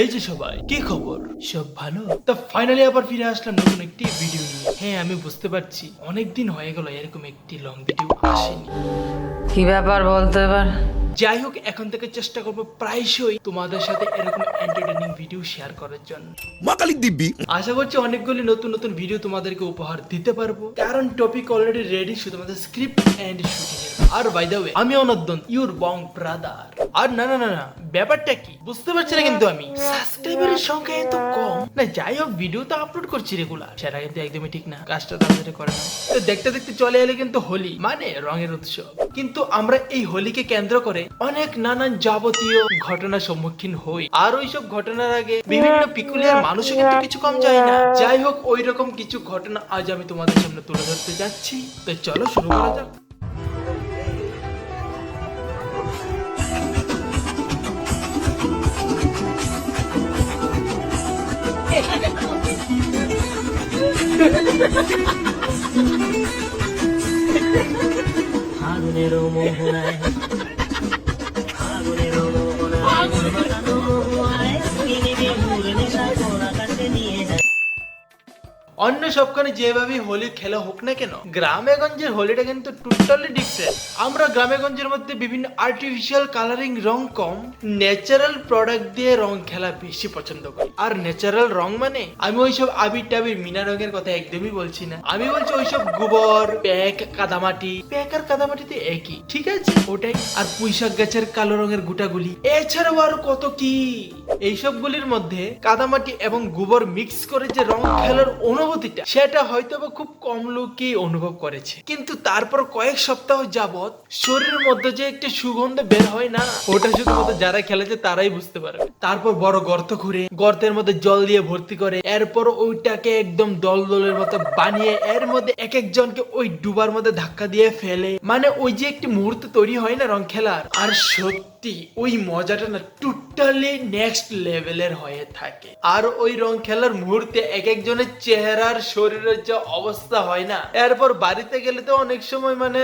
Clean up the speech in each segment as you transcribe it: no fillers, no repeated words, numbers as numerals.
এই যে সবাই কি খবর, সব ভালো তো? ফাইনালি আবার ফিরে আসলাম নতুন একটি ভিডিও নিয়ে। হ্যাঁ, আমি বুঝতে পারছি অনেকদিন হয়ে গেল এরকম একটি লং ভিডিও আসেনি। কি ব্যাপার বলতে এবার? যাই হোক, এখন থেকে চেষ্টা করবো প্রায়শই তোমাদের সাথে এরকম এন্টারটেইনিং ভিডিও শেয়ার করার জন্য। মাকালি দিব্যি আশা করছি অনেকগুলি নতুন নতুন ভিডিও তোমাদেরকে উপহার দিতে পারবো, কারণ টপিক অলরেডি রেডি, শুধু আমাদের স্ক্রিপ্ট এন্ড শুটিং এর। আর বাই দ্য ওয়ে, আমি অনদ্দন ইউর বং ব্রাদার। আর না না না না, ব্যাপারটা কি বুঝতে পারছি না, কিন্তু আমি সাবস্ক্রাইবারের সংখ্যা এত কম না। যাই হোক, ভিডিও তো আপলোড করছি রেগুলার, সেটা কিন্তু একদমই ঠিক না। কাজটা তাড়াতাড়ি করে না। তো দেখতে দেখতে চলে এলে কিন্তু হোলি, মানে রঙের উৎসব। কিন্তু আমরা এই হোলিকে কেন্দ্র করে অনেক নানান যাবতীয় ঘটনার সম্মুখীন হই, আর ওইসব ঘটনার আগে বিভিন্ন পিকুলিয়ার মানুষও কিন্তু কিছু কম যায় না। যাই হোক, ওই রকম কিছু ঘটনা আজ আমি তোমাদের সামনে তুলে ধরতে যাচ্ছি। তো চলো শুরু করা যাক। ফাগুনের মোহনায় ফাগুনের মোহনায় বাঁধানো মহুয়ায় কিনিবে ঘুরে নেশা কোন আকাশে নিয়ে যায়। অন্য সবখানে যেভাবে হোলি খেলা হোক না কেন, গ্রামে গঞ্জের হোলিটা কিন্তু টোটালি ডিফারেন্ট। আমরা গ্রামে গঞ্জের মধ্যে বিভিন্ন আর্টিফিশিয়াল কালারিং রং কম, ন্যাচারাল প্রোডাক্ট দিয়ে রং খেলা বেশি পছন্দ করি। আর ন্যাচারাল রং মানে আমি ওইসব আবির টাবির মিনা রঙের কথা একদমই বলছি না। আমি বলছি ওইসব গোবর, প্যাক, কাদামাটি। প্যাক আর কাদামাটিতে একই, ঠিক আছে, ওটাই। আর পুঁইশাক গাছের কালো রঙের গুটাগুলি, এছাড়াও আরো কত কি। এইসব গুলির মধ্যে কাদামাটি এবং গোবর মিক্স করে যে রং খেলার অনুভূতিটা, সেটা হয়তো বা খুব কম লোকই অনুভব করেছে। কিন্তু তারপর কয়েক সপ্তাহ যাবত শরীরের মধ্যে যে একটা সুগন্ধ বের হয় না, ওটা শুধুমাত্র যারা খেলেছে তারাই বুঝতে পারবে। তারপর বড় গর্ত খুঁড়ে গর্তের মধ্যে জল দিয়ে ভর্তি করে, এরপর ওইটাকে একদম দল দলের মতো বানিয়ে এর মধ্যে এক একজনকে ওই ডুবার মধ্যে ধাক্কা দিয়ে ফেলে, মানে ওই যে একটি মুহূর্ত তৈরি হয় না রং খেলার, আর সত্যি ওই মজাটা না টোটালি নেক্সট লেভেলের হয়ে থাকে। আর ওই রং খেলার মুহূর্তে এক একজনের চেহারার শরীরের যে অবস্থা হয় না, এরপর বাড়িতে গেলে তো অনেক সময় মানে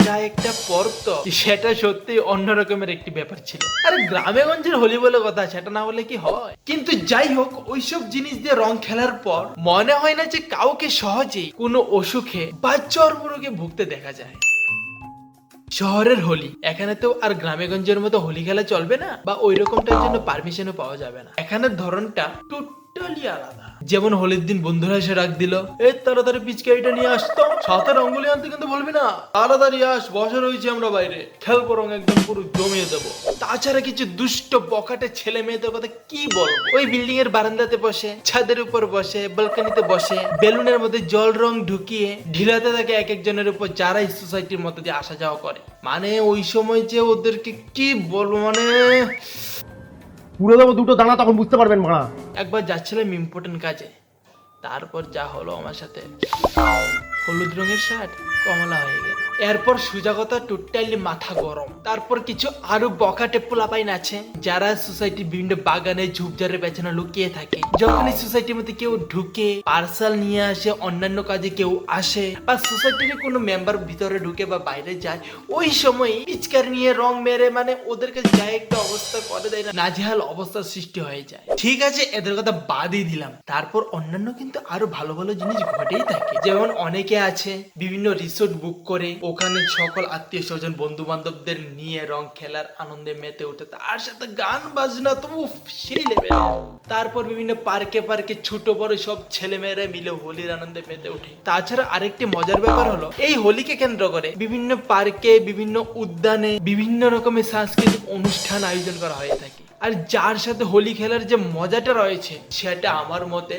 যা একটা পড়তো, সেটা সত্যি অন্যরকমের একটি ব্যাপার ছিল। আর গ্রামে গঞ্জের হোলি বলে কথা, সেটা না হলে কি হয়। কিন্তু যাই হোক, ওইসব জিনিস দিয়ে রং খেলার পর মনে হয় না যে কাউকে সহজেই কোনো অসুখে বা চর্মরোগে ভুগতে দেখা যায়। শহরের হোলি, এখানে তো আর গ্রামেগঞ্জের মতো হোলি খেলা চলবে না, বা ওই রকমটার জন্য পারমিশনও পাওয়া যাবে না। এখানের ধরনটা টোটালি আলাদা। যেমন হোলির দিন বন্ধুরা এসে ডাক দিল, এই তাড়াতাড়ি পিচকারিটা নিয়ে আসতো, সাথে রঙ্গোলি আনতে কিন্তু বলবি না, তাড়াতাড়ি আস, বসে রয়েছি আমরা বাইরে, খেলবো, রং একদম পুরো জমিয়ে দেবো। তাছাড়া কিছু দুষ্ট বকাটে ছেলে মেয়েদের কথা কি বলবো, ওই বিল্ডিং এর বারান্দাতে বসে, ছাদের উপর বসে, ব্যালকনিতে বসে, বেলুনের মধ্যে জল রং ঢুকিয়ে ঢিলাতে থাকে এক একজনের উপর, যারা এই সোসাইটির মধ্যে দিয়ে আসা যাওয়া করে। মানে ওই সময় যে ওদেরকে কি বলবো, মানে পুরো দেবো দুটো দানা, তখন বুঝতে পারবেন মারা। একবার যাচ্ছিলাম ইম্পর্টেন্ট কাজে, তারপর যা হলো আমার সাথে, হলুদ রঙের শার্ট কমলা হয়ে গেল। এরপর সুজাগতা টোটালি মাথা গরম। তারপর কিছু আরো বকাটে পোলাপাইন আছে, যারা সোসাইটির বিভিন্ন বাগানে ঝুপঝাড়ের পেছনে লুকিয়ে থাকে। যখন এই সোসাইটির মধ্যে কেউ ঢুকে, পার্সেল নিয়ে আসে, অন্যান্য কাজে কেউ আসে, বা সোসাইটির কোনো মেম্বার ভিতরে ঢুকে বা বাইরে যায়, ওই সময় পিচকারি নিয়ে রং মেরে, মানে ওদেরকে যা একটা অবস্থা করে দেয় না, নাজেহাল অবস্থার সৃষ্টি হয়ে যায়। ঠিক আছে, এদের কথা বাদই দিলাম। তারপর অন্যান্য কিন্তু আরো ভালো ভালো জিনিস ঘটেই থাকে। যেমন অনেকে আছে বিভিন্ন রিসোর্ট বুক করে ওখানে সকল আত্মীয় স্বজন বন্ধু বান্ধবদের নিয়ে রং খেলার আনন্দে মেতে ওঠে, তার সাথে গান বাজনা তো সেই লেভেল। তারপর বিভিন্ন পার্কে পার্কে ছোট বড় সব ছেলে মেয়েরা মিলে হোলির আনন্দে মেতে ওঠে। তাছাড়া আরেকটি মজার ব্যাপার হলো, এই হোলিকে কেন্দ্র করে বিভিন্ন পার্কে, বিভিন্ন উদ্যানে বিভিন্ন রকমের সাংস্কৃতিক অনুষ্ঠান আয়োজন করা হয়ে থাকে। আর যার সাথে হোলি খেলার যে মজাটা রয়েছে, সেটা আমার মতে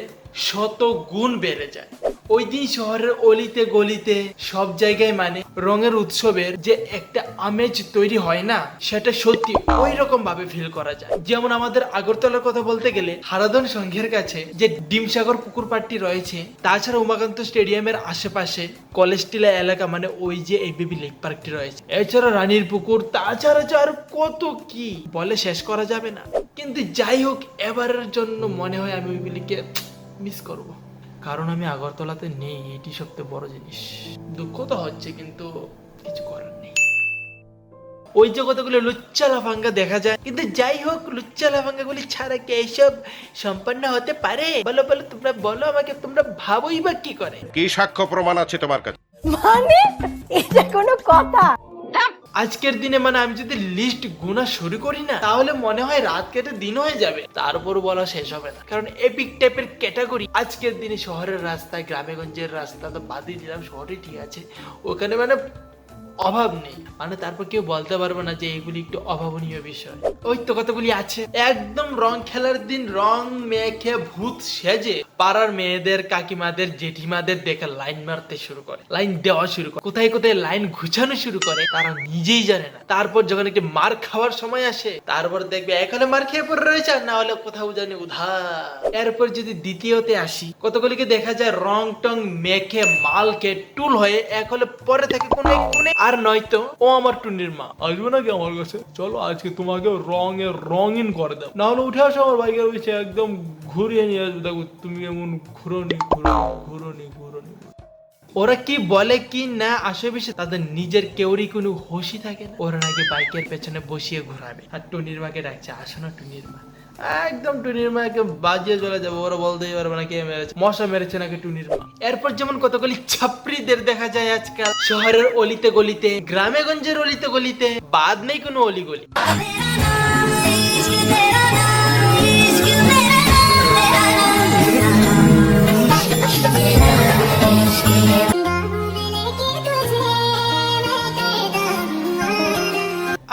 শত গুণ বেড়ে যায়। ওই দিন শহরের অলিতে গলিতে সব জায়গায় মানে রঙের উৎসবের যে একটা আমেজ তৈরি হয় না, সেটা সত্যি ওই রকম ভাবে ফিল করা যায়। যেমন আমাদের আগরতলার কথা বলতে গেলে হারাধন সংঘের কাছে যে ডিমসাগর পুকুর পাড়টি রয়েছে, তাছাড়া উমাকান্ত স্টেডিয়ামের আশেপাশে কলেজ টিলা এলাকা, মানে ওই যে এবিবি লেক পার্কটি রয়েছে, এছাড়া রানীর পুকুর, তাছাড়া আর কত কি বলে শেষ করা যাবে না। কিন্তু যাই হোক, এবারের জন্য মনে হয় আমি ওইগুলিকে মিস করবো, কারণ আমি আগরতলাতে নেই, এটি সবচেয়ে বড় জিনিস। দুঃখ তো হচ্ছে, কিন্তু কিছু করার নেই। ওই যে কতগুলো লুচ্চা লাফাঙ্গা দেখা যায়, কিন্তু যাই হোক লুচ্চা লাফাঙ্গা গুলি ছাড়া কি এইসব সম্পন্ন হতে পারে? বলো বলো, তোমরা বলো আমাকে, তোমরা ভাবোই বা কি করে? কি সাক্ষ্য প্রমাণ আছে তোমার কাছে? মানে এটা কোনো কথা? আজকের দিনে মানে আমি যদি লিস্ট গুনা শুরু করি না, তাহলে মনে হয় রাত কেটে দিন হয়ে যাবে, তারপর বলা শেষ হবে না। কারণ এপিক টাইপের ক্যাটাগরি আজকের দিনে শহরের রাস্তায়, গ্রামে গঞ্জের রাস্তা তো বাদই দিলাম, শহরে ঠিক আছে, ওখানে মানে অভাব নেই, মানে তারপর কেউ বলতে পারবে না যে এগুলি একটু অভাবনীয় বিষয়। ওই তো কতগুলি আছে, একদম রং খেলার দিন রং মেখে ভূত সেজে পাড়ার মেয়েদের, কাকিমাদের, জেঠিমাদের দেখে লাইন মারতে শুরু করে, লাইন দেওয়া শুরু করে, কোথায় কোথায় লাইন ঘুচানো শুরু করে তারা নিজেই জানে না। তারপর যখন একটি মার খাওয়ার সময় আসে, তারপর দেখবে এখানে মার খেয়ে পড়ে রয়েছে, আর না হলে কোথাও জানি উধার। এরপর যদি দ্বিতীয়তে আসি, কতগুলিকে দেখা যায় রং টং মেখে মালকে টুল হয়ে এক হলে পরে থাকে কোন এক কোণে, আর নয়তো ও আমার টুনির মা আসবে নাকি আমার কাছে, চলো আজকে তোমাকে রঙে রঙিন করে দাও, না হলে উঠে আসো আমার বাইকের পিছিয়ে, একদম ঘুরিয়ে নিয়ে আসবে, দেখো তুমি এমন ঘুরোনি ঘুরোনি ঘুরোনি। ওরা কি বলে কি না আশেপাশে তাদের নিজের কেউরই কোনো হোশই থাকে না। ওরা নাকি বাইকের পেছনে বসিয়ে ঘোরাবে, আর টুনির মাকে ডাকছে, আসো না টুনির মা। একদম টুনির মাকে বাজিয়ে চলে যাবে, ওরা বলতেই পারবে না কে মেরেছে, মশা মেরেছে নাকি টুনির মা। এরপর যেমন কতগুলি ছাপড়িদের দেখা যায় আজকাল শহরের অলিতে গলিতে, গ্রামে গঞ্জের অলিতে গলিতে, বাদ নেই কোনো অলি গলি।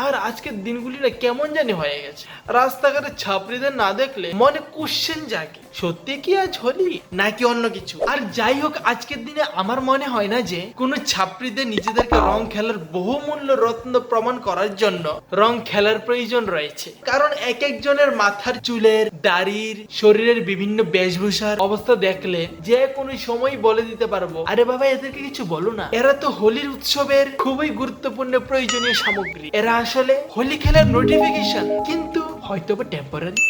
আর আজকের দিনগুলি না কেমন জানি হয়ে গেছে, রাস্তাঘাটে ছাপড়িদের না দেখলে মনে কোশ্চেন জাগে, সত্যি কি আজ হোলি নাকি অন্য কিছু। আর যাই হোক, আজকের দিনে আমার মনে হয় না যে কোন ছাপড়িদের নিজেদেরকে রং খেলার বহুমূল্য রত্ন প্রমাণ করার জন্য রং খেলার প্রয়োজন রয়েছে। কারণ এক একজনের মাথার চুলের, দাড়ির, শরীরের বিভিন্ন বেশভূষার অবস্থা দেখলে যে কোনো সময় বলে দিতে পারবো, আরে বাবা এদেরকে কিছু বলো না, এরা তো হোলির উৎসবের খুবই গুরুত্বপূর্ণ প্রয়োজনীয় সামগ্রী, এরা আসলে হোলি খেলার নোটিফিকেশন, কিন্তু হয়তো বা টেম্পোরারি।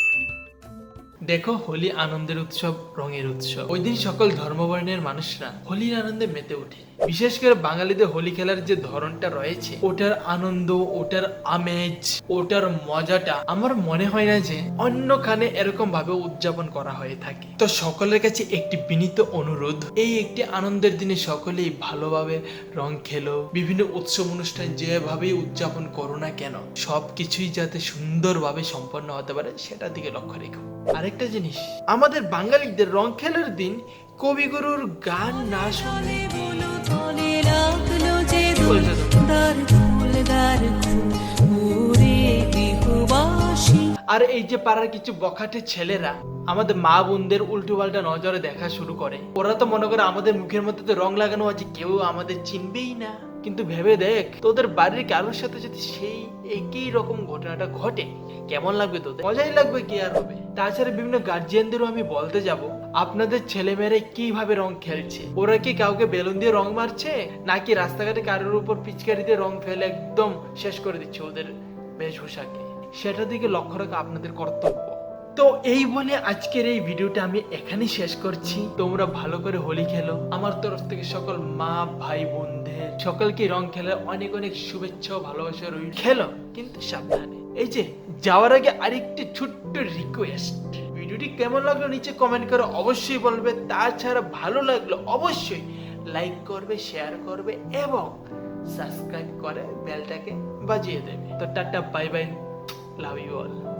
দেখো, হোলি আনন্দের উৎসব, রঙের উৎসব। ওই দিন সকল ধর্মবর্ণের মানুষরা হোলির আনন্দে মেতে ওঠে। বিশেষ করে বাঙালিদের হোলি খেলার যে ধরনটা রয়েছে, ওটার আনন্দ, ওটার আমেজ, ওটার মজাটা আমার মনে হয় না যে অন্যখানে এরকম ভাবে উদযাপন করা হয়ে থাকে। তো সকলের কাছে একটি বিনীত অনুরোধ, এই একটি আনন্দের দিনে সকলেই ভালোভাবে রং খেলো, বিভিন্ন উৎসব অনুষ্ঠান যেভাবেই উদযাপন করো না কেন, সবকিছুই যাতে সুন্দরভাবে সম্পন্ন হতে পারে সেটার দিকে লক্ষ্য রেখো। আরেকটা জিনিস, আমাদের বাঙালিদের রং খেলার দিন কবিগুরুর গান না শুনলে আর এই যে পাড়ার কিছু বখাটে ছেলেরা আমাদের মা বোনদের উল্টো পাল্টা নজরে দেখা শুরু করে, ওরা তো মনে করে আমাদের মুখের মধ্যে তো রং লাগানো আছে, কেউ আমাদের চিনবেই না। কিন্তু ভেবে দেখ, তোদের বাড়ির কারোর সাথে যদি সেই একই রকম ঘটনাটা ঘটে, কেমন লাগবে তোদের? মজাই লাগবে, কি আর হবে। তাছাড়া বিভিন্ন গার্জিয়ানদেরও আমি বলতে যাব, আপনাদের ছেলেমেয়েরা কিভাবে রং খেলছে, ওরা কি কাউকে বেলুন দিয়ে রং মারছে, নাকি রাস্তাঘাটে কারোর উপর পিচকারি দিয়ে রং ফেলে একদম শেষ করে দিচ্ছে ওদের বেশভূষাকে, সেটার দিকে লক্ষ্য রাখা আপনাদের কর্তব্য। তো এই বলে আজকের এই ভিডিওটা আমি এখানেই শেষ করছি। তোমরা ভালো করে হোলি খেলো, আমার তরফ থেকে সকল মা ভাই বোনদের সকলকে রং খেলার অনেক অনেক শুভেচ্ছা ও ভালোবাসা রইল। খেলো কিন্তু সাবধানে। এই যে যাওয়ার আগে আরেকটি ছোট্ট রিকোয়েস্ট, ভিডিওটি কেমন লাগলো নিচে কমেন্ট করে অবশ্যই বলবে। তাছাড়া ভালো লাগলো অবশ্যই লাইক করবে, শেয়ার করবে এবং সাবস্ক্রাইব করে বেলটাকে বাজিয়ে দেবে। তো tata, bye bye, love you all.